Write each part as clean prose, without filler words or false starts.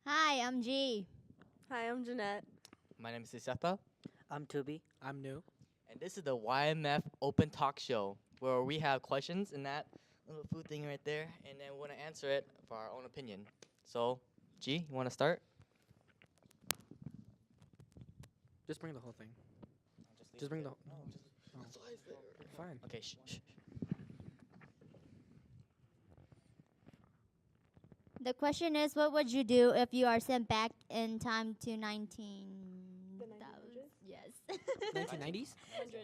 Hi, I'm G. Hi, I'm Jeanette. My name is Isata, I'm Tubi. I'm new. and this is the YMF Open Talk Show, where we have questions in that little food thing right there, and then we want to answer it for our own opinion. So, G, you want to start? Just bring the whole thing. leave Just bring it. the. No, just Fine. okay. Shh. The question is, what would you do if you are sent back in time to 19... The 1900s? Yes. 1990s.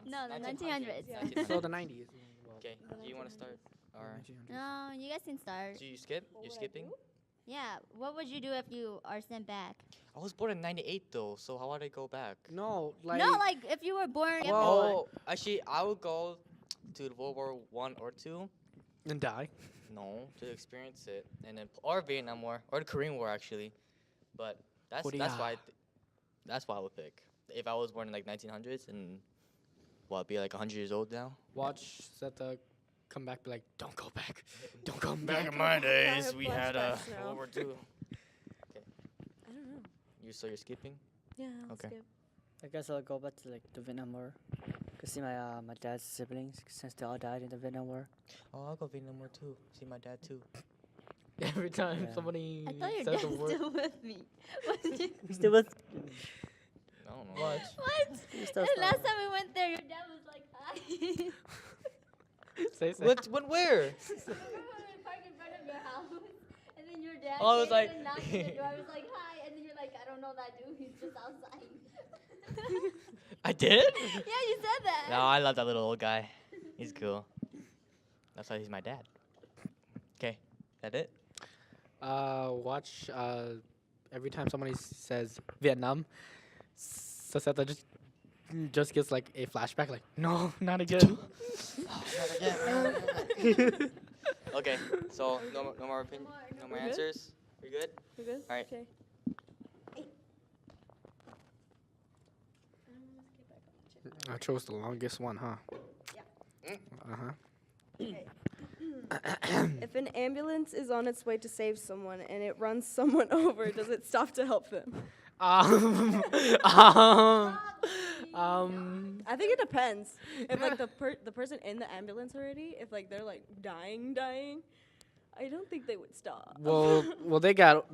No, the 1900s. 1900s. Yeah. So the 90s. Well, Okay, The do you want to start? Or 1900s. No, you guys can start. do you skip? What You're would I skipping? do? Yeah, what would you do if you are sent back? I was born in '98 though, so how would I go back? No, like. No, like if you were born... Well- Oh, actually, I would go to World War One or two. And die. No, to experience it, and then or Vietnam War or the Korean War actually, but that's why Korea. that's why I would pick. If I was born in like 1900s and well, I'd be like 100 years old now. Watch Zeta come back, be like, don't go back. Don't come back. Back in my days, have we had flashbacks now. World War II. I don't know. So you're skipping? Yeah, I'll Okay. skip. I guess I'll go back to like the Vietnam War. Cause see my dad's siblings, since they all died in the Vietnam War. Oh, I'll go Vietnam War too. See my dad too. Every time Yeah. somebody I thought your says dad's the word. still with me. Was you- Still with. I don't know. What? What? Still The last stuck. time we went there, your dad was like, hi. Say. What? Where? Remember when we parked in front of your house? And then your dad Oh, it was came like- and knocked on the door. I was like, hi. And then you're like, I don't know that dude. He's just outside. I did? Yeah, you said that. No, I love that little old guy. He's cool. That's why he's my dad. Okay, that it? Watch. Every time somebody says Vietnam, Zeta just gets like a flashback. Like, no, not again. Okay, so no more opinion, no more We're good? answers. We good? You good? Alright. Okay. I chose the longest one, huh? Yeah. Uh-huh. If an ambulance is on its way to save someone and it runs someone over, does it stop to help them? Um, um, I think it depends. If like the person in the ambulance already, if like they're like dying, I don't think they would stop. well, they got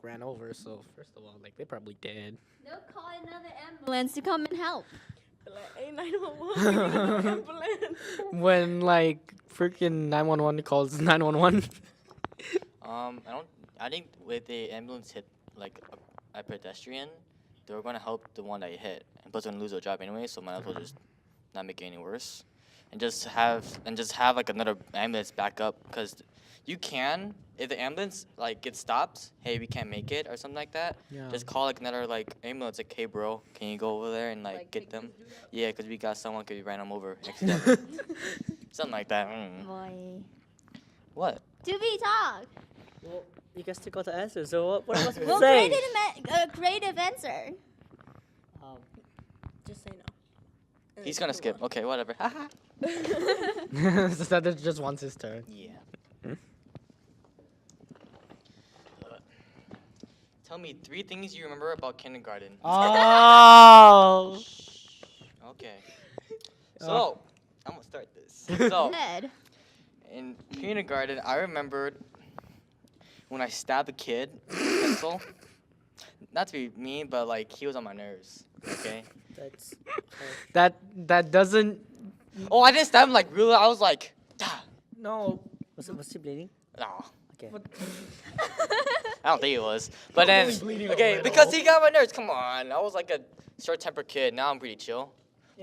ran over. So first of all, like they probably dead. They'll call another ambulance to come and help. Like, hey, 911, ambulance. When like freaking 911 calls 911. I think with the ambulance hit like a pedestrian, they were gonna help the one that you hit, and plus they're gonna lose their job anyway, so might as well just not make it any worse, and just have like another ambulance back up, because you can, if the ambulance like gets stopped, hey, we can't make it or something like that, Yeah. just call like another like ambulance, like, hey bro, can you go over there and like get make them? these do that? Yeah, because we got someone because we ran them over accidentally, something like that. Boy. What? To be talk. Well, you guys still got the answer. So what am I supposed Well, to say? creative answer. Just say no. And He's then gonna move skip. on. Okay, whatever. Zeta just wants his turn. Yeah. Tell me 3 things you remember about kindergarten. Oh. Okay. So, I'm gonna start this. So, Good. in kindergarten, I remembered when I stabbed a kid with a pencil. Not to be mean, but like he was on my nerves. Okay. That's. That doesn't. Oh, I didn't stab him like really. I was like, ah. No. Was he bleeding? No. Okay. I don't think it was. But then, really bleeding a okay, little. because he got my nerves. Come on, I was like a short-tempered kid. Now I'm pretty chill.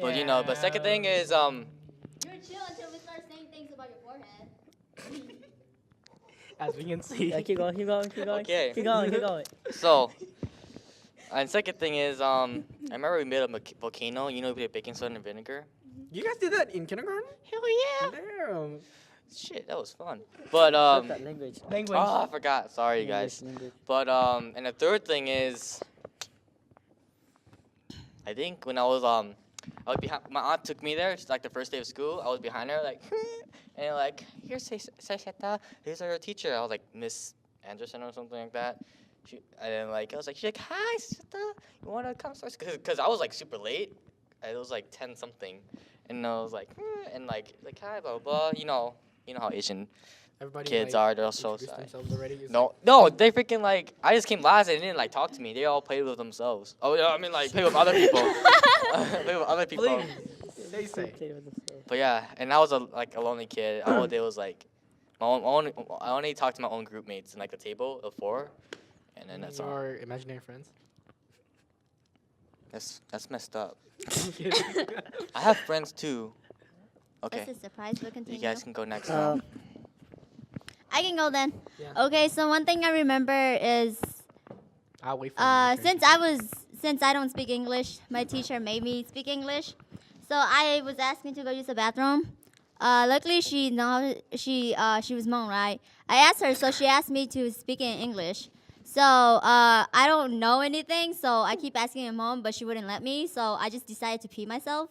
But you know, but second thing is You're chill until we start saying things about your forehead. As we can see. Yeah, keep going. Okay. Keep going. So, and second thing is I remember we made a volcano. You know, we put baking soda and vinegar. You guys did that in kindergarten? Hell yeah! Damn. Shit, that was fun. But What's that language? Language. oh, I forgot. Sorry, you guys. Language. But and the third thing is, I think when I was behind. My aunt took me there. It's like the first day of school. I was behind her, like, and like, here's Sasheta. Here's our teacher. I was like, Miss Anderson or something like that. And then like I was like, she's like, hi, sister, you wanna come start? Cause I was like super late. It was like 10 something, and I was like, and like hi, blah blah. You know how Asian Everybody kids like, are. They're so introduced shy. themselves already. It's No, like, no, they freaking like. I just came last and they didn't like talk to me. They all played with themselves. Oh yeah, I mean like play with other people. Play with other people. please, say. Play with themselves. But yeah, and I was a lonely kid. All day was like, I only talked to my own group mates in like a table of 4, and then that's all. Your imaginary friends. That's messed up. I have friends too. Okay, That's a surprise, but continue. you guys can go next. Um, I can go then. Yeah. Okay, so one thing I remember is I'll wait for my turn. since I don't speak English, my teacher made me speak English. So I was asking to go use the bathroom. Luckily she she was Hmong, right? I asked her, so she asked me to speak in English. So I don't know anything, so I keep asking him home, but she wouldn't let me. So I just decided to pee myself.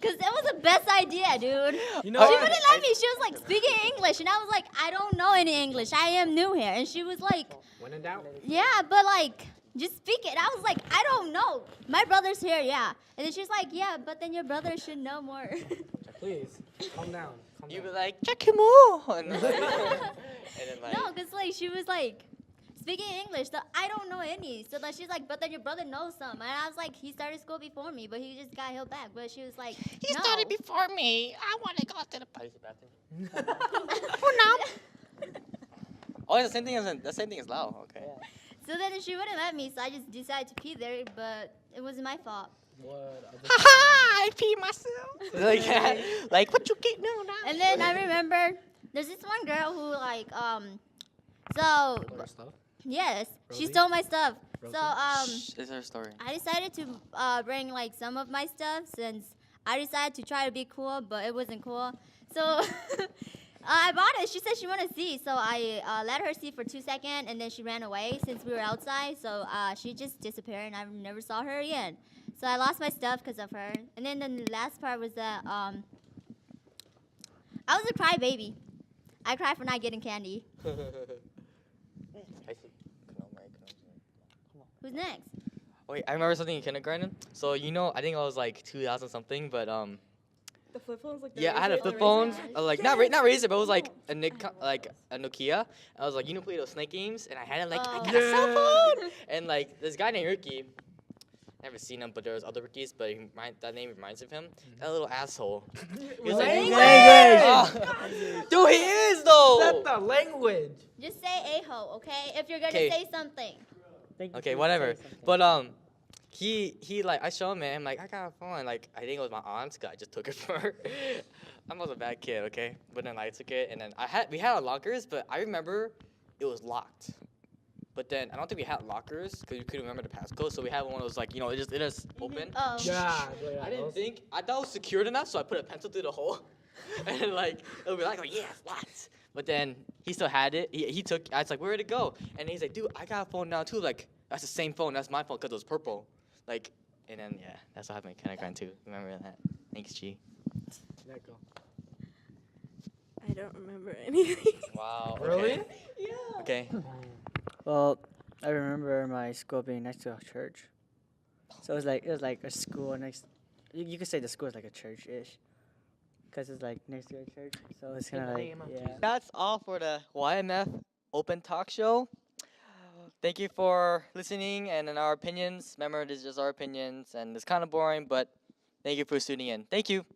Cause it was the best idea, dude. You know She what? wouldn't let me. She was like speaking English, and I was like, I don't know any English. I am new here, and she was like, When in doubt. yeah, but like, just speak it. I was like, I don't know. My brother's here, yeah. And then she's like, yeah, but then your brother should know more. Please, calm down. Calm You down. be like, check him on. And then like, No, cause like she was like speaking English. So I don't know any. So then she's like, but then your brother knows some. And I was like, he started school before me, but he just got held back. But she was like, he no. started before me. I want to go to the bathroom. Oh, it's the same thing as Lao. Okay. So then she wouldn't let me. So I just decided to pee there, but it wasn't my fault. What other Haha! I pee myself. like what you get now? And then I remember there's this one girl who like so Florida stuff? yes, she Rosie? stole my stuff. Rosie? So Is there a story? I decided to bring like some of my stuff since I decided to try to be cool, but it wasn't cool. So I bought it. She said she wanted to see, so I let her see for 2 seconds, and then she ran away since we were outside. So she just disappeared, and I never saw her again. So I lost my stuff because of her. And then the last part was that I was a crybaby. I cried for not getting candy. Who's next? Wait, I remember something in kindergarten. So I think I was like 2000 something, but The flip phones, like the yeah, I had a Razor, flip the phone, Razor. like not Razr, but it was like a Nokia. I was like, play those snake games, and I had it like I got a cell phone, and like this guy named Ricky. Never seen him, but there was other Rickies, but that name reminds of him. That little asshole. He was like, dude, he is though. Set the language. Just say a-ho, okay? If you're gonna 'Kay. say something. Thank you Okay, for whatever. saying something. But he like I show him, man. I'm like, I got a phone. Like I think it was my aunt's. 'Cause I just took it from her. I was a bad kid, okay. But then I took it, and then we had our lockers, but I remember it was locked. But then I don't think we had lockers because we couldn't remember the passcode. So we had one of those like it just open. Oh. Yeah. I didn't think I thought it was secured enough, so I put a pencil through the hole, and then, like it'll be like, oh yeah, it's locked. But then he still had it. He took. I was like, where'd it go? And he's like, dude, I got a phone now too. Like that's the same phone. That's my phone because it was purple. Like, and then yeah, that's what happened in kindergarten too. Remember that? Thanks, G. Let go. I don't remember anything. Wow. Okay. Really? Yeah. Okay. Well, I remember my school being next to a church. So it was like a school next. You could say the school is like a church-ish, because it's like next to a church. So it's kind of like yeah. That's all for the YMF Open Talk Show. Thank you for listening and in our opinions. Remember, this is just our opinions, and it's kind of boring, but thank you for tuning in. Thank you.